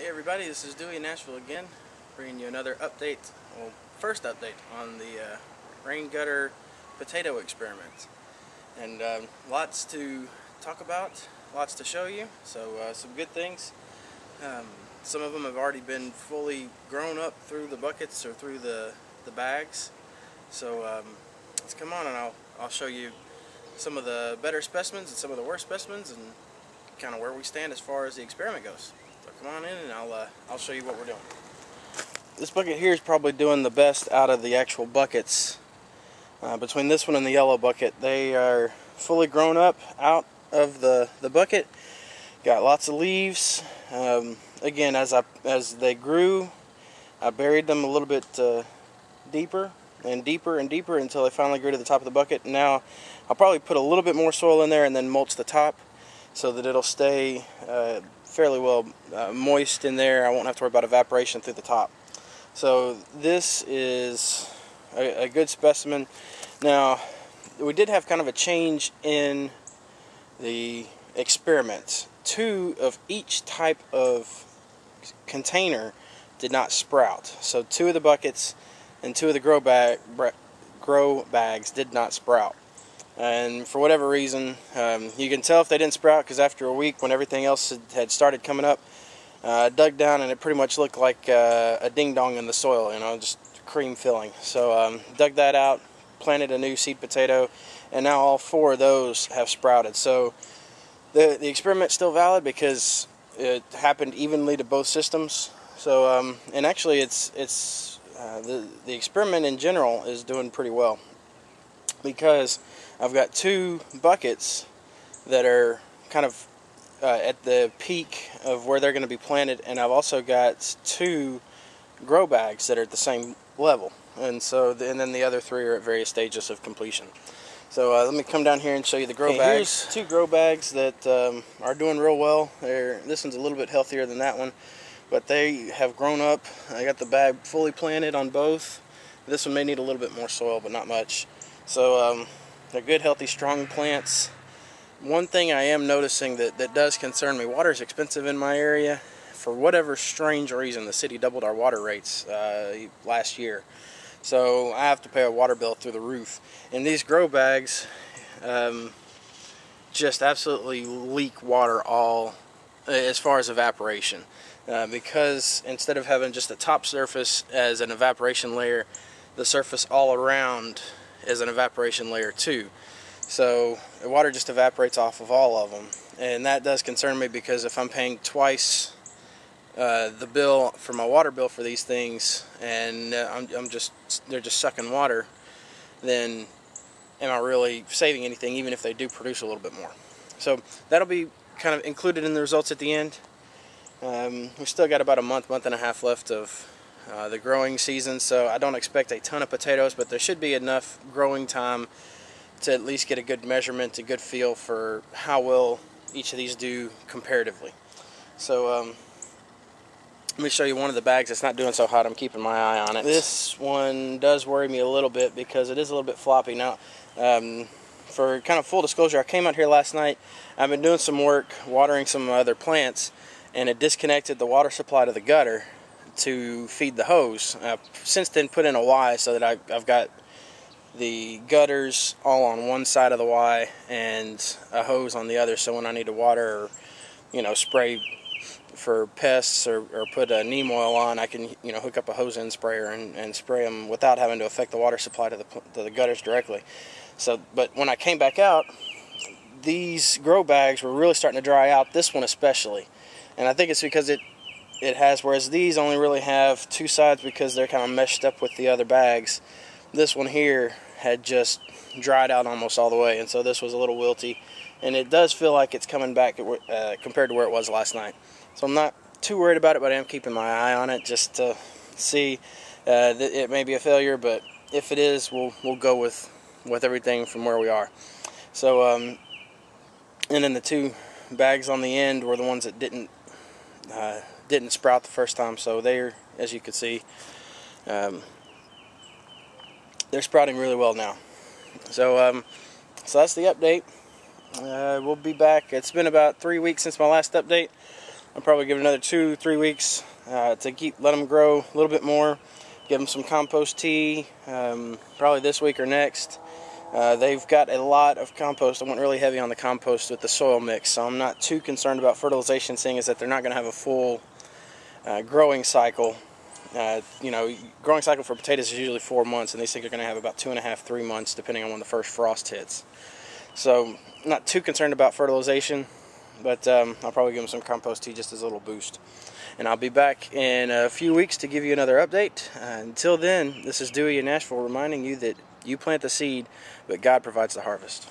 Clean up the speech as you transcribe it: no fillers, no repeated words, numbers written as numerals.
Hey everybody, this is Dewey in Nashville again, bringing you another update, well, first update on the rain gutter potato experiment. And lots to talk about, lots to show you, so some good things. Some of them have already been fully grown up through the buckets or through the bags. So let's come on and I'll show you some of the better specimens and some of the worst specimens and kind of where we stand as far as the experiment goes. So come on in and I'll show you what we're doing. This bucket here is probably doing the best out of the actual buckets. Between this one and the yellow bucket, they are fully grown up out of the bucket. Got lots of leaves. Again, as they grew, I buried them a little bit deeper and deeper and deeper until they finally grew to the top of the bucket. Now I'll probably put a little bit more soil in there and then mulch the top so that it'll stay fairly well moist in there. I won't have to worry about evaporation through the top. So this is a good specimen. Now we did have kind of a change in the experiment. Two of each type of container did not sprout. So two of the buckets and two of the grow bags did not sprout. And for whatever reason, you can tell if they didn't sprout because after a week, when everything else had started coming up, I dug down and it pretty much looked like a ding-dong in the soil, you know, just cream filling. So dug that out, planted a new seed potato, and now all four of those have sprouted. So the experiment's still valid because it happened evenly to both systems. So and actually the experiment in general is doing pretty well because I've got two buckets that are kind of at the peak of where they're going to be planted, and I've also got two grow bags that are at the same level, and then the other three are at various stages of completion. So let me come down here and show you the grow bags. Here's two grow bags that are doing real well. This one's a little bit healthier than that one, but they have grown up. I got the bag fully planted on both. This one may need a little bit more soil, but not much. So they're good, healthy, strong plants. One thing I am noticing that does concern me, water is expensive in my area. For whatever strange reason, the city doubled our water rates last year. So I have to pay a water bill through the roof. And these grow bags just absolutely leak water all as far as evaporation. Because instead of having just the top surface as an evaporation layer, the surface all around is an evaporation layer too. So the water just evaporates off of all of them. And that does concern me because if I'm paying twice the bill for my water bill for these things, and they're just sucking water, then am I really saving anything, even if they do produce a little bit more? So that'll be kind of included in the results at the end. We've still got about a month and a half left of the growing season, so I don't expect a ton of potatoes, but there should be enough growing time to at least get a good measurement, a good feel for how well each of these do comparatively. So let me show you one of the bags that's not doing so hot. I'm keeping my eye on it. This one does worry me a little bit because it is a little bit floppy. Now, for kind of full disclosure, I came out here last night. I've been doing some work watering some other plants, and it disconnected the water supply to the gutter to feed the hose. I've since then put in a Y so that I've got the gutters all on one side of the Y and a hose on the other, so when I need to water or spray for pests or put a neem oil on, I can hook up a hose end sprayer and spray them without having to affect the water supply to the gutters directly. So, but when I came back out, these grow bags were really starting to dry out, this one especially, and I think it's because it has, whereas these only really have two sides because they're kind of meshed up with the other bags, this one here had just dried out almost all the way, and so this was a little wilty, and it does feel like it's coming back compared to where it was last night. So I'm not too worried about it, but I am keeping my eye on it just to see. It may be a failure, but if it is, we'll go with everything from where we are. So and then the two bags on the end were the ones that didn't sprout the first time, so they're, as you can see, they're sprouting really well now. So that's the update. We'll be back. It's been about 3 weeks since my last update. I'll probably give it another 2-3 weeks to let them grow a little bit more. Give them some compost tea, probably this week or next. They've got a lot of compost. I went really heavy on the compost with the soil mix, so I'm not too concerned about fertilization, seeing as that they're not going to have a full growing cycle. Growing cycle for potatoes is usually 4 months, and these things are going to have about 2.5-3 months, depending on when the first frost hits. So, not too concerned about fertilization, but I'll probably give them some compost tea just as a little boost. And I'll be back in a few weeks to give you another update. Until then, this is Dewey in Nashville reminding you that you plant the seed, but God provides the harvest.